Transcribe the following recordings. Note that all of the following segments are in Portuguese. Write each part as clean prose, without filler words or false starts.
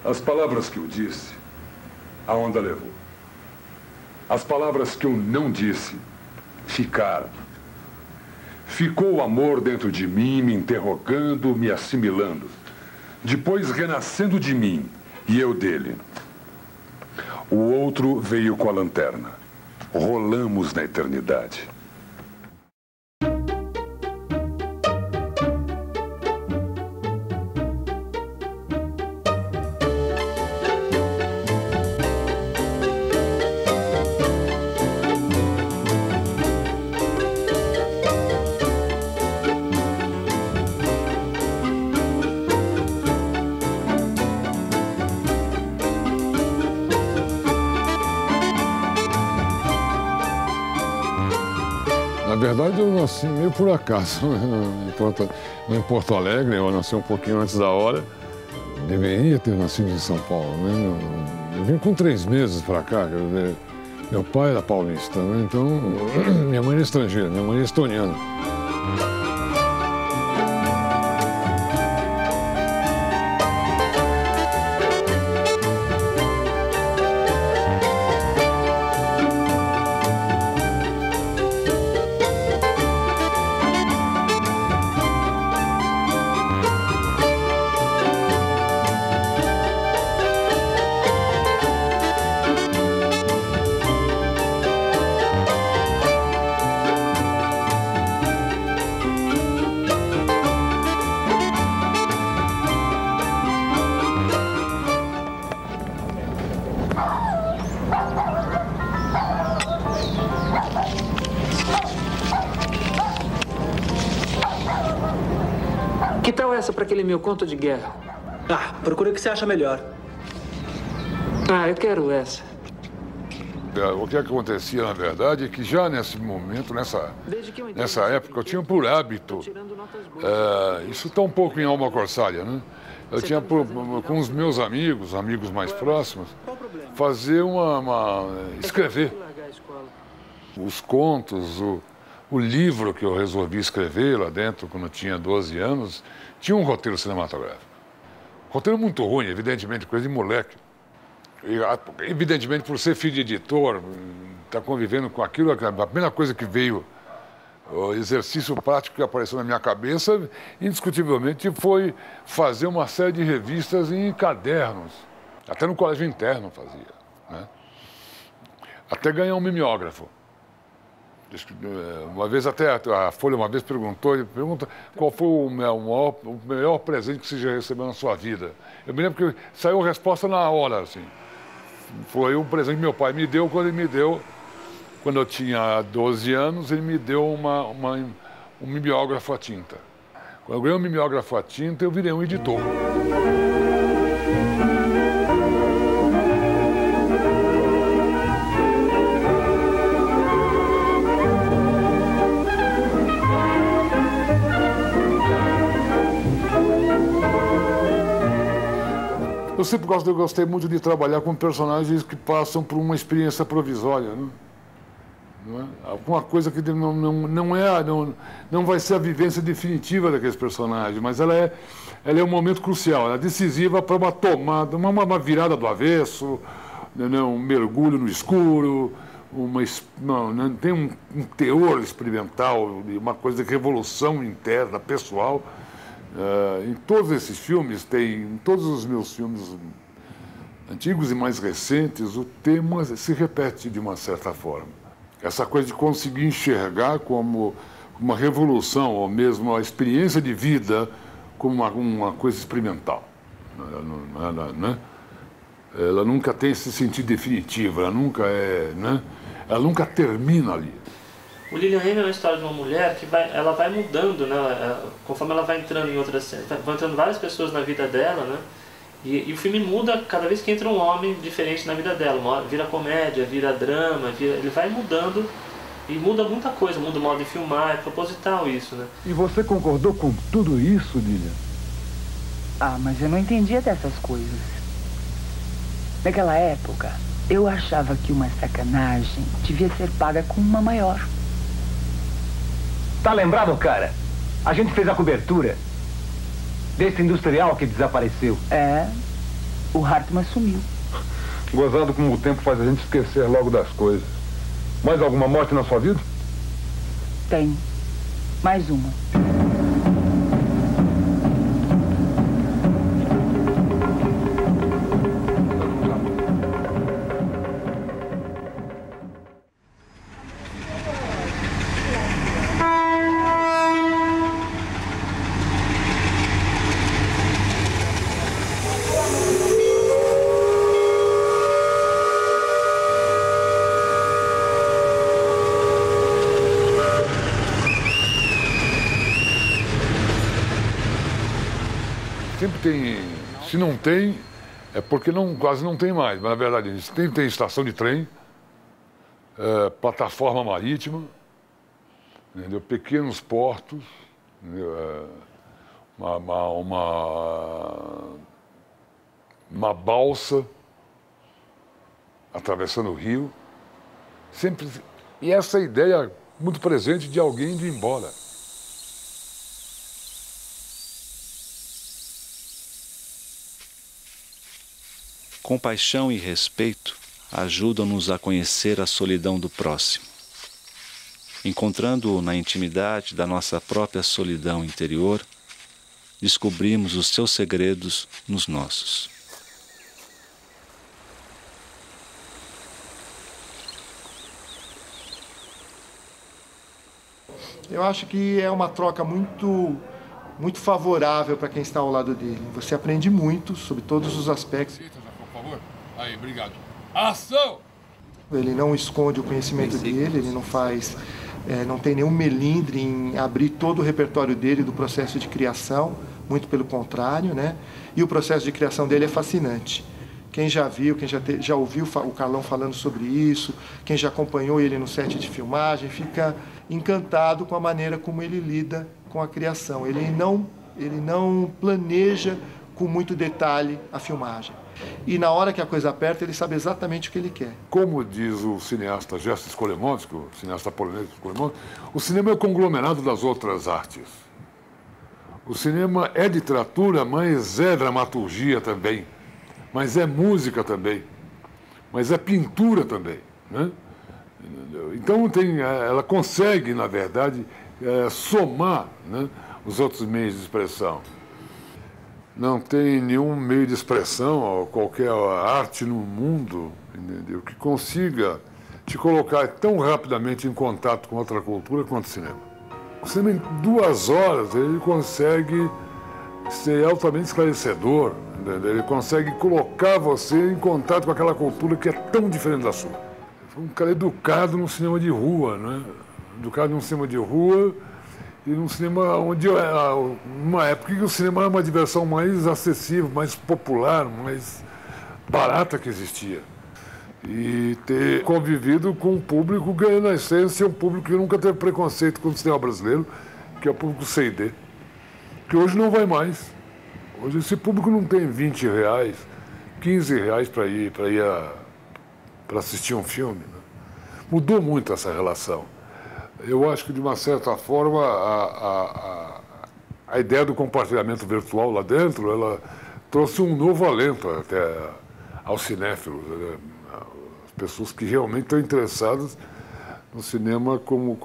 As palavras que eu disse, a onda levou. As palavras que eu não disse, ficaram. Ficou o amor dentro de mim, me interrogando, me assimilando. Depois renascendo de mim e eu dele. O outro veio com a lanterna. Rolamos na eternidade. Na verdade, eu nasci meio por acaso, em Porto Alegre. Eu nasci um pouquinho antes da hora. Deveria ter nascido em São Paulo, né? Eu vim com 3 meses para cá, quer dizer, meu pai era paulista, né? Então, minha mãe é estrangeira, minha mãe é estoniana. Que tal essa para aquele meu conto de guerra? Ah, procura o que você acha melhor. Ah, eu quero essa. O que acontecia, na verdade, é que já nesse momento, nessa época, eu tinha por hábito, isso está um pouco em alma corsária, né? Eu tinha, com os meus amigos mais próximos, fazer escrever os contos, o livro que eu resolvi escrever lá dentro, quando eu tinha 12 anos, tinha um roteiro cinematográfico. Roteiro muito ruim, evidentemente, coisa de moleque. E, evidentemente, por ser filho de editor, estar convivendo com aquilo, a primeira coisa que veio, o exercício prático que apareceu na minha cabeça, indiscutivelmente, foi fazer uma série de revistas em cadernos. Até no colégio interno fazia, né? Até ganhar um mimeógrafo. Uma vez até a Folha pergunta qual foi o melhor presente que você já recebeu na sua vida. Eu me lembro que saiu a resposta na hora, assim. Foi um presente que meu pai me deu quando eu tinha 12 anos, ele me deu um mimeógrafo a tinta. Quando eu ganhei um mimeógrafo a tinta, eu virei um editor. Eu sempre gostei muito de trabalhar com personagens que passam por uma experiência provisória, né? Não é? Alguma coisa que não vai ser a vivência definitiva daqueles personagens, mas ela é um momento crucial, ela é decisiva para uma tomada, uma virada do avesso, um mergulho no escuro, tem um teor experimental, uma coisa de revolução interna, pessoal. Em todos esses filmes, em todos os meus filmes antigos e mais recentes, o tema se repete de uma certa forma. Essa coisa de conseguir enxergar como uma revolução, ou mesmo a experiência de vida, como uma coisa experimental. Ela nunca tem esse sentido definitivo, ela nunca termina ali. O Lilian Hemingway é uma história de uma mulher que ela vai mudando, né? Conforme ela vai entrando em outras cenas. Vão entrando várias pessoas na vida dela, né? E o filme muda cada vez que entra um homem diferente na vida dela. Vira comédia, vira drama, ele vai mudando e muda muita coisa, muda o modo de filmar, é proposital isso, né? E você concordou com tudo isso, Lilian? Ah, mas eu não entendia dessas coisas. Naquela época, eu achava que uma sacanagem devia ser paga com uma maior. Tá lembrado, cara? A gente fez a cobertura desse industrial que desapareceu. É. O Hartmann sumiu. Gozado como o tempo faz a gente esquecer logo das coisas. Mais alguma morte na sua vida? Tem. Mais uma. Sempre tem, se não tem, é porque quase não tem mais. Mas, na verdade, sempre tem estação de trem, plataforma marítima, entendeu? Pequenos portos, entendeu? Uma balsa atravessando o rio. Sempre, e essa ideia muito presente de alguém indo embora. Compaixão e respeito ajudam-nos a conhecer a solidão do próximo. Encontrando-o na intimidade da nossa própria solidão interior, descobrimos os seus segredos nos nossos. Eu acho que é uma troca muito favorável para quem está ao lado dele. Você aprende muito sobre todos os aspectos. Por favor. Aí, obrigado. Ação! Ele não esconde o conhecimento dele, ele não faz, não tem nenhum melindre em abrir todo o repertório dele do processo de criação, muito pelo contrário, né? E o processo de criação dele é fascinante. Quem já viu, quem já ouviu o Carlão falando sobre isso, quem já acompanhou ele no set de filmagem, fica encantado com a maneira como ele lida com a criação. Ele não planeja com muito detalhe a filmagem. E na hora que a coisa aperta, ele sabe exatamente o que ele quer. Como diz o cineasta Jerzy Skolimowski, o cineasta polonês Skolimowski, o cinema é o conglomerado das outras artes. O cinema é literatura, mas é dramaturgia também. Mas é música também. Mas é pintura também, né? Então ela consegue, na verdade, somar, né, os outros meios de expressão. Não tem nenhum meio de expressão ou qualquer arte no mundo, entendeu, que consiga te colocar tão rapidamente em contato com outra cultura quanto o cinema. O cinema, em 2 horas, ele consegue ser altamente esclarecedor, entendeu? Ele consegue colocar você em contato com aquela cultura que é tão diferente da sua. Foi um cara educado num cinema de rua, né? Educado num cinema de rua e num cinema onde, numa época que o cinema era uma diversão mais acessível, mais popular, mais barata que existia. E ter convivido com um público que, na essência, é um público que nunca teve preconceito com o cinema brasileiro, que é o público C&D, que hoje não vai mais. Hoje esse público não tem R$20, R$15 para assistir um filme, né? Mudou muito essa relação. Eu acho que, de uma certa forma, a ideia do compartilhamento virtual lá dentro, ela trouxe um novo alento até aos cinéfilos, né? As pessoas que realmente estão interessadas no cinema como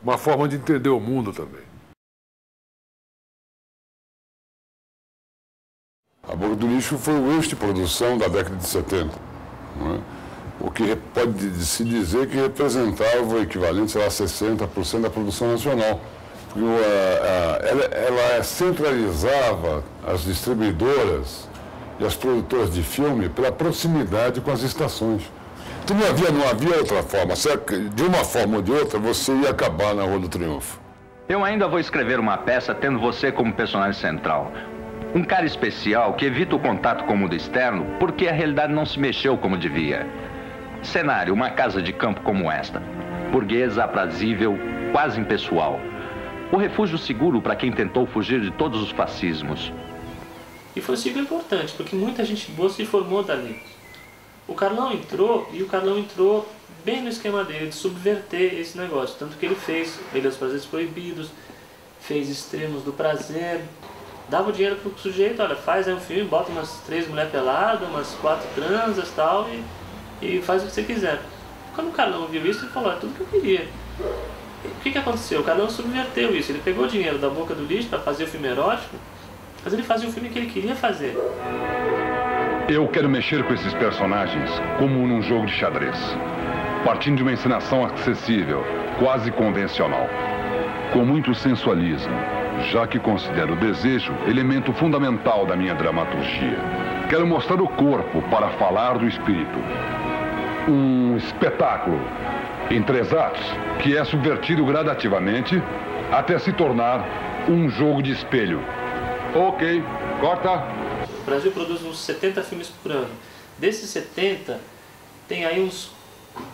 uma forma de entender o mundo também. A Boca do Lixo foi o eixo de produção da década de 70, não é? O que pode se dizer que representava o equivalente, sei lá, 60% da produção nacional. Porque ela centralizava as distribuidoras e as produtoras de filme pela proximidade com as estações. Então não havia outra forma. De uma forma ou de outra, você ia acabar na Rua do Triunfo. Eu ainda vou escrever uma peça tendo você como personagem central. Um cara especial que evita o contato com o mundo externo porque a realidade não se mexeu como devia. Cenário, uma casa de campo como esta. Burguesa, aprazível, quase impessoal. O refúgio seguro para quem tentou fugir de todos os fascismos. E foi um ciclo importante, porque muita gente boa se formou dali. O Carlão entrou, e o Carlão entrou bem no esquema dele, de subverter esse negócio. Tanto que ele fez Ilha dos Prazeres Proibidos, fez Extremos do Prazer, dava o dinheiro pro sujeito, olha, faz aí um filme, bota umas 3 mulheres peladas, umas 4 transas e tal, e faz o que você quiser. Quando o Carlão viu isso, ele falou, é tudo que eu queria. O que aconteceu? O Carlão subverteu isso, ele pegou o dinheiro da boca do lixo para fazer o filme erótico, mas ele fazia o filme que ele queria fazer. Eu quero mexer com esses personagens como num jogo de xadrez, partindo de uma encenação acessível, quase convencional, com muito sensualismo, já que considero o desejo elemento fundamental da minha dramaturgia. Quero mostrar o corpo para falar do espírito. Um espetáculo em 3 atos que é subvertido gradativamente até se tornar um jogo de espelho. Ok, corta. O Brasil produz uns 70 filmes por ano. Desses 70, tem aí uns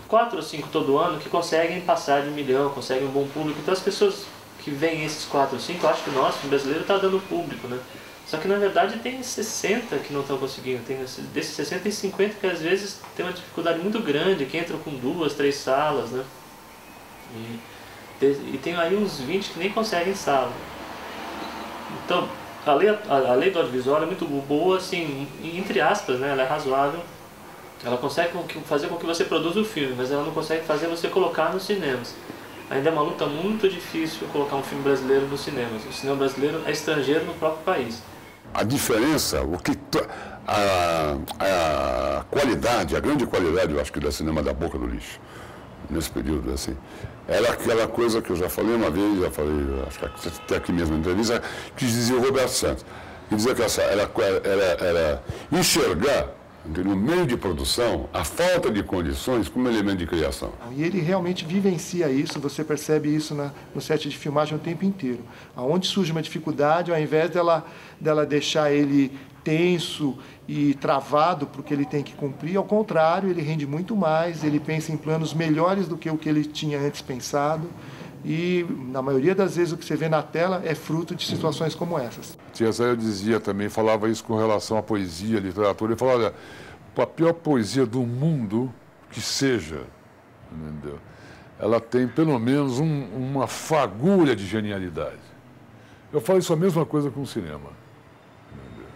4 ou 5 todo ano que conseguem passar de 1 milhão, conseguem um bom público. Então as pessoas que veem esses 4 ou 5, acham que o nosso filme brasileiro está dando público, né? Só que na verdade tem 60 que não estão conseguindo. Desses 60 tem 50 que às vezes tem uma dificuldade muito grande, que entram com 2, 3 salas, né? E tem aí uns 20 que nem conseguem sala. Então, a lei do audiovisual é muito boa, assim, entre aspas, né? Ela é razoável. Ela consegue fazer com que você produza o filme, mas ela não consegue fazer você colocar nos cinemas. Ainda é uma luta muito difícil colocar um filme brasileiro nos cinemas. O cinema brasileiro é estrangeiro no próprio país. A diferença, a qualidade, a grande qualidade, eu acho que do cinema da boca do lixo, nesse período, assim, era aquela coisa que eu já falei uma vez, já falei, acho que até aqui mesmo na entrevista, que dizia o Roberto Santos, que dizia que era enxergar, no meio de produção, a falta de condições como elemento de criação. E ele realmente vivencia isso, você percebe isso no set de filmagem o tempo inteiro. Aonde surge uma dificuldade, ao invés dela deixar ele tenso e travado para o que ele tem que cumprir, ao contrário, ele rende muito mais, ele pensa em planos melhores do que o que ele tinha antes pensado. E, na maioria das vezes, o que você vê na tela é fruto de situações como essas. Tia Zélia dizia também, falava isso com relação à poesia, à literatura. Ele falava, olha, a pior poesia do mundo que seja, entendeu? Ela tem, pelo menos, uma fagulha de genialidade. Eu falo isso a mesma coisa com o cinema. Entendeu?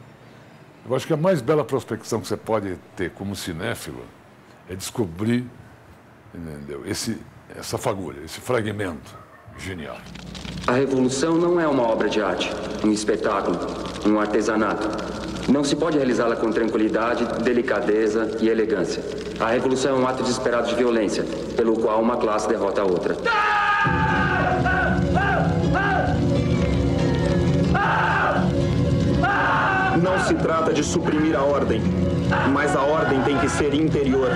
Eu acho que a mais bela prospecção que você pode ter como cinéfilo é descobrir, entendeu? Essa fagulha, esse fragmento genial. A Revolução não é uma obra de arte, um espetáculo, um artesanato. Não se pode realizá-la com tranquilidade, delicadeza e elegância. A Revolução é um ato desesperado de violência, pelo qual uma classe derrota a outra. Não se trata de suprimir a ordem, mas a ordem tem que ser interior,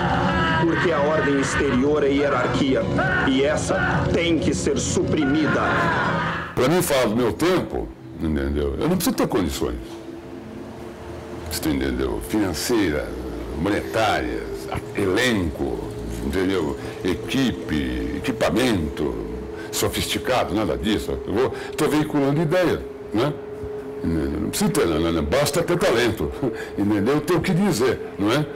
porque a ordem exterior é hierarquia, e essa tem que ser suprimida. Para mim, falar do meu tempo, entendeu? Eu não preciso ter condições, entendeu? Financeiras, monetárias, elenco, entendeu? Equipe, equipamento, sofisticado, nada disso. Eu estou veiculando ideia, né? Não precisa ter, basta ter talento, entendeu? Ter o que dizer, não é?